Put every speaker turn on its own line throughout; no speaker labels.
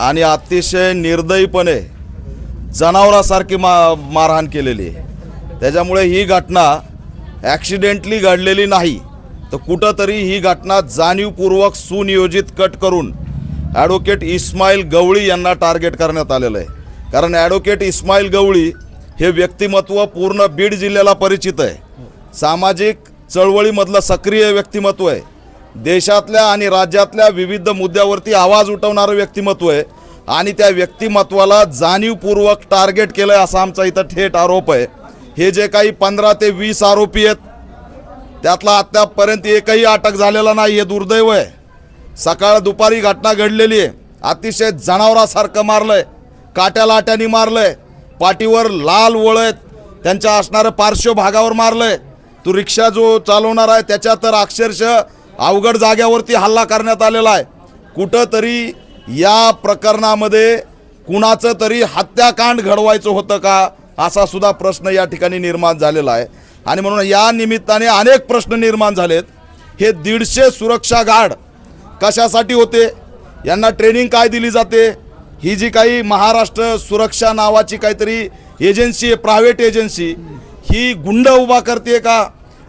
आणि अतिशय निर्दयीपणे जनावरासारखी मारहाण केलेली आहे। त्याच्यामुळे ही घटना ॲक्सिडेंटली घडलेली नाही, तर कुठंतरी ही घटना जाणीवपूर्वक सुनियोजित कट करून ॲडव्होकेट इस्माईल गवळी यांना टार्गेट करण्यात आलेलं आहे। कारण ॲडव्होकेट इस्माईल गवळी हे व्यक्तिमत्व पूर्ण बीड जिल्ह्याला परिचित आहे। सामाजिक चळवळीमधलं सक्रिय व्यक्तिमत्व आहे। देशातल्या आणि राज्यातल्या विविध मुद्द्यावरती आवाज उठवणारं व्यक्तिमत्व आहे आणि त्या व्यक्तिमत्वाला जाणीवपूर्वक टार्गेट केलं आहे असा आमचा इथं थेट आरोप आहे। हे जे काही 15 ते 20 आरोपी आहेत त्यातला आतापर्यंत एकही अटक झालेला नाही, हे दुर्दैव आहे। सकाळ दुपारी घटना घडलेली आहे, अतिशय जनावरासारखं मारलंय, काट्या लाट्यानी मारलंय, पाठीवर लाल वळत त्यांच्या असणाऱ्या पार्श्वभागावर मारलंय। तो रिक्षा जो चालवणार आहे त्याच्या तर अक्षरशः अवघड जाग्यावरती हल्ला करण्यात आलेला आहे। कुठंतरी या प्रकरणामध्ये कुणाचं तरी हत्याकांड घडवायचं होतं का असा सुद्धा प्रश्न या ठिकाणी निर्माण झालेला आहे। आणि म्हणून या निमित्ताने अनेक प्रश्न निर्माण झालेत। हे 150 सुरक्षा गार्ड कशासाठी होते, यांना ट्रेनिंग काय दिली जाते, ही जी काही महाराष्ट्र सुरक्षा नावाची काहीतरी एजन्सी आहे, प्रायव्हेट एजन्सी, ही गुंड उभा करते का?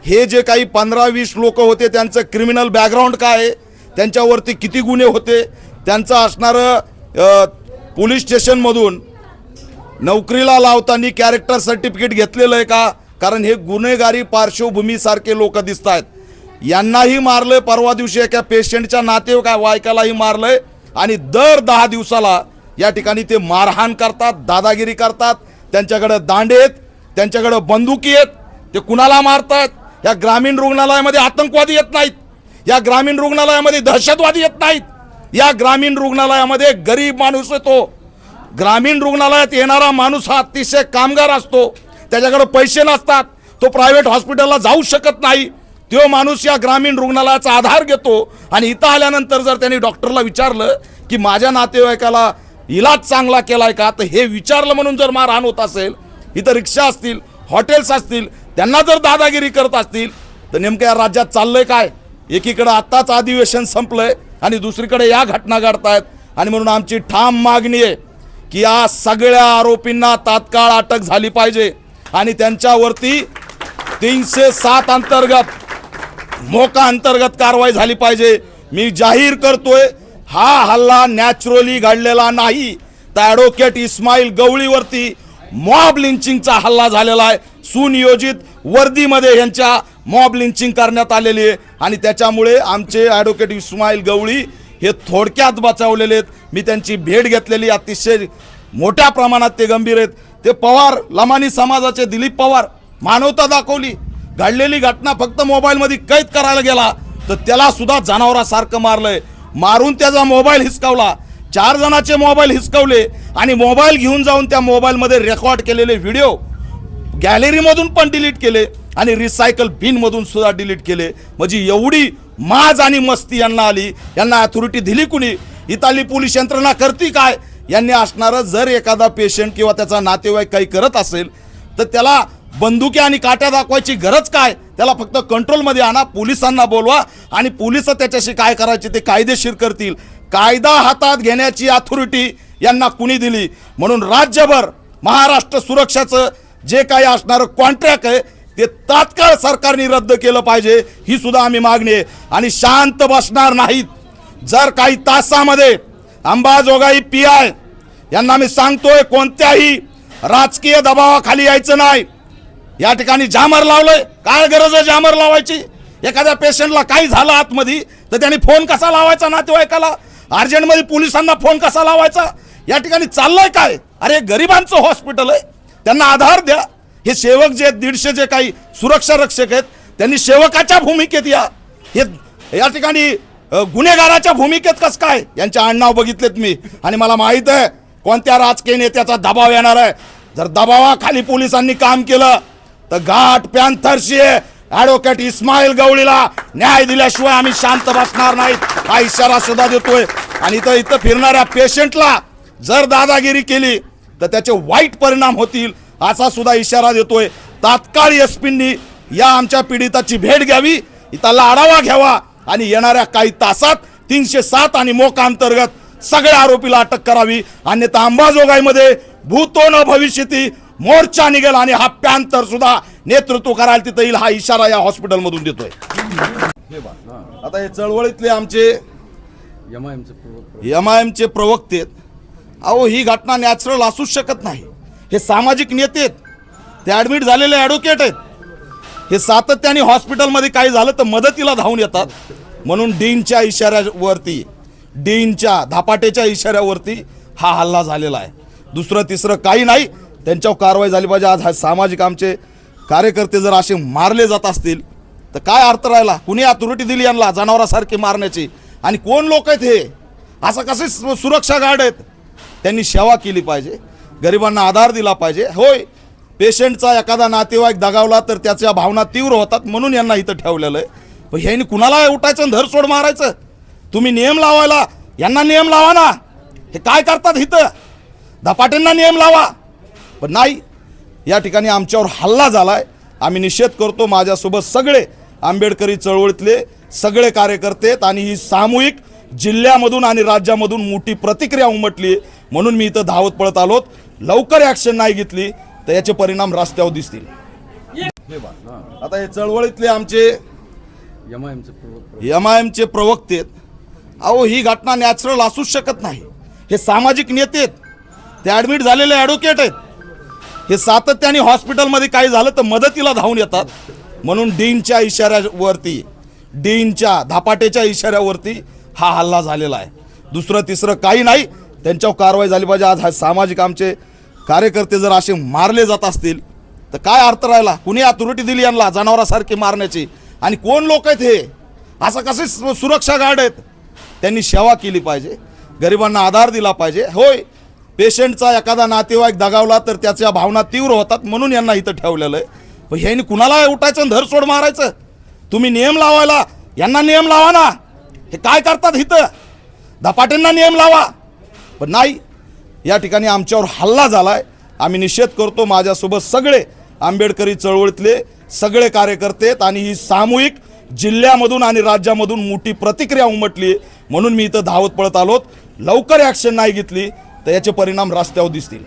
हे जे काही 15-20 लोक होते त्यांचं क्रिमिनल बॅकग्राऊंड काय आहे, त्यांच्यावरती किती गुन्हे होते, त्यांचं असणारं पोलीस स्टेशनमधून नोकरीला लावताना कॅरेक्टर सर्टिफिकेट घेतलेलं आहे का? कारण हे गुन्हेगारी पार्श्वभूमीसारखे लोक दिसत आहेत। यांनाही मारलंय, परवा दिवशी एका पेशंटच्या नातेवाईकालाही मारलंय आणि दर 10 दिवसाला या ठिकाणी ते मारहाण करतात, दादागिरी करतात। त्यांच्याकडे दांडे आहेत, त्यांच्याकडे बंदुकी आहेत, ते कुणाला मारतात? या ग्रामीण रुग्णालयामध्ये आतंकवादी येत नाहीत, या ग्रामीण रुग्णालयामध्ये दहशतवादी येत नाहीत, या ग्रामीण रुग्णालयामध्ये गरीब माणूस येतो। ग्रामीण रुग्णालयात येणारा माणूस हा अतिशय कामगार असतो, त्याच्याकडे पैसे नसतात, तो प्रायव्हेट हॉस्पिटलला जाऊ शकत नाही। तो माणूस या ग्रामीण रुग्णालयाचा आधार घेतो आणि इथं आल्यानंतर जर त्यांनी डॉक्टरला विचारलं की माझ्या नातेवाईकाला इलाज चांगला केलाय का, तर हे विचारलं म्हणून जर मारहाण होत असेल, इथं रिक्षा असतील, हॉटेल्स असतील, त्यांना जर दादागिरी करत असतील, तर नेमकं या राज्यात चाललंय काय? एकीकडे आत्ताच अधिवेशन संपलंय आणि दुसरीकडे या घटना घडतायत। आणि म्हणून आमची ठाम मागणी आहे की या सगळ्या आरोपींना तात्काळ अटक झाली पाहिजे आणि त्यांच्यावरती 307 अंतर्गत मोका अंतर्गत कारवाई झाली पाहिजे। मी जाहीर करतोय, हा हल्ला नॅचरली घडलेला नाही, तर ॲडव्होकेट इस्माईल गवळीवरती मॉब लिंचिंगचा हल्ला झालेला आहे। सुनियोजित वर्दीमध्ये यांच्या मॉब लिंचिंग करण्यात आलेली आहे आणि त्याच्यामुळे आमचे ॲडव्होकेट इस्माईल गवळी हे थोडक्यात बचावलेले आहेत। मी त्यांची भेट घेतलेली, अतिशय मोठ्या प्रमाणात ते गंभीर आहेत। ते पवार लमानी समाजाचे दिलीप पवार, मानवता दाखवली। घडलेली घटना फक्त मोबाईलमध्ये कैद करायला गेला तर त्याला सुद्धा जनावरासारखं मारलंय, मारून त्याचा मोबाईल हिसकावला, 4 जणांचे मोबाईल हिसकावले आणि मोबाईल घेऊन जाऊन त्या मोबाईलमध्ये रेकॉर्ड केलेले व्हिडिओ गॅलरीमधून पण डिलीट केले आणि रिसायकल बिनमधून सुद्धा डिलीट केले। म्हणजे एवढी माज आणि मस्ती यांना आली, यांना अथॉरिटी दिली कुणी? इथली पोलीस यंत्रणा करती काय? यांनी असणारं जर एखादा पेशंट किंवा त्याचा नातेवाईक काही करत असेल तर त्याला बंदुकी आणि काट्या दाखवायची गरज काय? त्याला फक्त कंट्रोलमध्ये आणा, पोलिसांना बोलवा आणि पोलिस त्याच्याशी काय करायचे ते कायदेशीर करतील। कायदा हातात घेण्याची अथॉरिटी यांना कुणी दिली? म्हणून राज्यभर महाराष्ट्र सुरक्षाचं जे काही असणारं कॉन्ट्रॅक्ट आहे ते तात्काळ सरकारने रद्द केलं पाहिजे, ही सुद्धा आम्ही मागणी आहे। आणि शांत बसणार नाहीत। जर काही तासामध्ये अंबाजोगाई PI यांना मी सांगतोय, कोणत्याही राजकीय दबावाखाली यायचं नाही। या ठिकाणी जामर लावलंय, काय गरज आहे जामर लावायची? एखाद्या पेशंटला काही झालं आतमध्ये तर त्यांनी फोन कसा लावायचा नातेवाईकाला? अर्जंटमध्ये पोलिसांना फोन कसा लावायचा? या ठिकाणी चाललंय काय? अरे गरिबांचं हॉस्पिटल आहे, त्यांना आधार द्या। हे सेवक जे 150 जे काही सुरक्षा रक्षक आहेत त्यांनी सेवकाच्या भूमिकेत या ठिकाणी गुन्हेगाराच्या भूमिकेत कसं काय? यांचे आडनाव बघितलेत मी आणि मला माहित आहे कोणत्या राजकीय नेत्याचा दबाव येणार आहे। जर दबावाखाली पोलिसांनी काम केलं तर घाट पॅन्थरशी ॲडव्होकेट इस्माईल गवळीला न्याय दिल्याशिवाय आम्ही शांत बसणार नाहीत, हा इशारा सुद्धा देतोय। आणि इथं फिरणाऱ्या पेशंटला जर दादागिरी केली तर त्याचे वाईट परिणाम होतील असा सुद्धा इशारा देतोय। तात्काळ SP या आमच्या पीडिताची भेट घ्यावी, इथला आढावा घ्यावा आणि येणाऱ्या काही तासात 307 आणि मोका अंतर्गत सगळ्या आरोपीला अटक करावी, अन्यथा अंबाजोगाईमध्ये भूतो न भविष्यती मोर्चा निघेल आणि हा पॅन्थर सुद्धा नेतृत्व करायला तिथं येईल, हा इशारा या हॉस्पिटलमधून देतोय। आता हे चळवळीतले आमचे एमआयएमचे प्रवक्ते आहेत। अहो ही घटना नॅचरल असूच शकत नाही। हे सामाजिक नेते आहेत, ते ॲडमिट झालेले ॲडव्होकेट आहेत, हे सातत्याने हॉस्पिटलमध्ये काही झालं तर मदतीला धावून येतात। म्हणून डीनच्या इशाऱ्यावरती, डीनच्या धापाटेच्या इशाऱ्यावरती हा हल्ला झालेला आहे। दुसरं तिसरं काही नाही, त्यांच्यावर कारवाई झाली पाहिजे। आज हा सामाजिक आमचे कार्यकर्ते जर असे मारले जात असतील तर काय अर्थ राहिला? कुणी अथॉरिटी दिली यांना जनावरासारखी मारण्याची? आणि कोण लोक आहेत हे? असं कसे सुरक्षा गार्ड आहेत? त्यांनी सेवा केली पाहिजे, गरिबांना आधार दिला पाहिजे। होय, पेशंटचा एखादा नातेवाईक दगावला तर त्याच्या भावना तीव्र होतात, म्हणून यांना इथं ठेवलेलं आहे। पण ह्यांनी कुणाला उठायचं धरसोड मारायचं? तुम्ही नियम लावायला यांना नियम लावा ना। हे काय करतात इथं? धपाट्यांना नियम लावा, पण नाही। या ठिकाणी आमच्यावर हल्ला झालाय, आम्ही निषेध करतो। माझ्यासोबत सगळे आंबेडकरी चळवळीतले सगळे कार्यकर्ते आहेत आणि ही सामूहिक जिल्ह्यामधून आणि राज्यामधून मोठी प्रतिक्रिया उमटली, म्हणून मी इथं धावत पळत आलोत। लवकर ॲक्शन नाही घेतली तर याचे परिणाम रस्त्यावर दिसतील। आता हे चळवळीतले आमचे एमआयएमचे प्रवक्ते आहेत। अहो ही घटना नॅचरल असूच शकत नाही। हे सामाजिक नेते आहेत, ते ॲडमिट झालेले ॲडव्होकेट आहेत, हे सातत्याने हॉस्पिटलमध्ये काही झालं तर मदतीला धावून येतात। म्हणून डीनच्या इशाऱ्यावरती, डीनच्या धापाटेच्या इशाऱ्यावरती हा हल्ला झालेला आहे। दुसरं तिसरं काही नाही, त्यांच्यावर कारवाई झाली पाहिजे। आज हा सामाजिक आमचे कार्यकर्ते जर असे मारले जात असतील तर काय अर्थ राहिला? कुणी अथॉरिटी दिली यांना जनावरासारखी मारण्याची? आणि कोण लोक आहेत हे? असं कसे सुरक्षा गार्ड आहेत? त्यांनी सेवा केली पाहिजे, गरिबांना आधार दिला पाहिजे। होय, पेशंटचा एखादा नातेवाईक दगावला तर त्याच्या भावना तीव्र होतात, म्हणून यांना इथं ठेवलेलं आहे। पण ह्यांनी कुणाला उठायचं धरसोड मारायचं? तुम्ही नियम लावायला यांना नियम लावा ना। हे काय करतात इथं? धपाट्यांना नियम लावा, पण नाही। या ठिकाणी आमच्यावर हल्ला झालाय, आम्ही निषेध करतो। माझ्यासोबत सगळे आंबेडकरी चळवळीतले सगळे कार्यकर्ते आहेत आणि ही सामूहिक जिल्ह्यामधून आणि राज्यामधून मोठी प्रतिक्रिया उमटली, म्हणून मी इथं धावत पळत आलोत। लवकर ॲक्शन नाही घेतली तर याचे परिणाम रस्त्यावर दिसतील।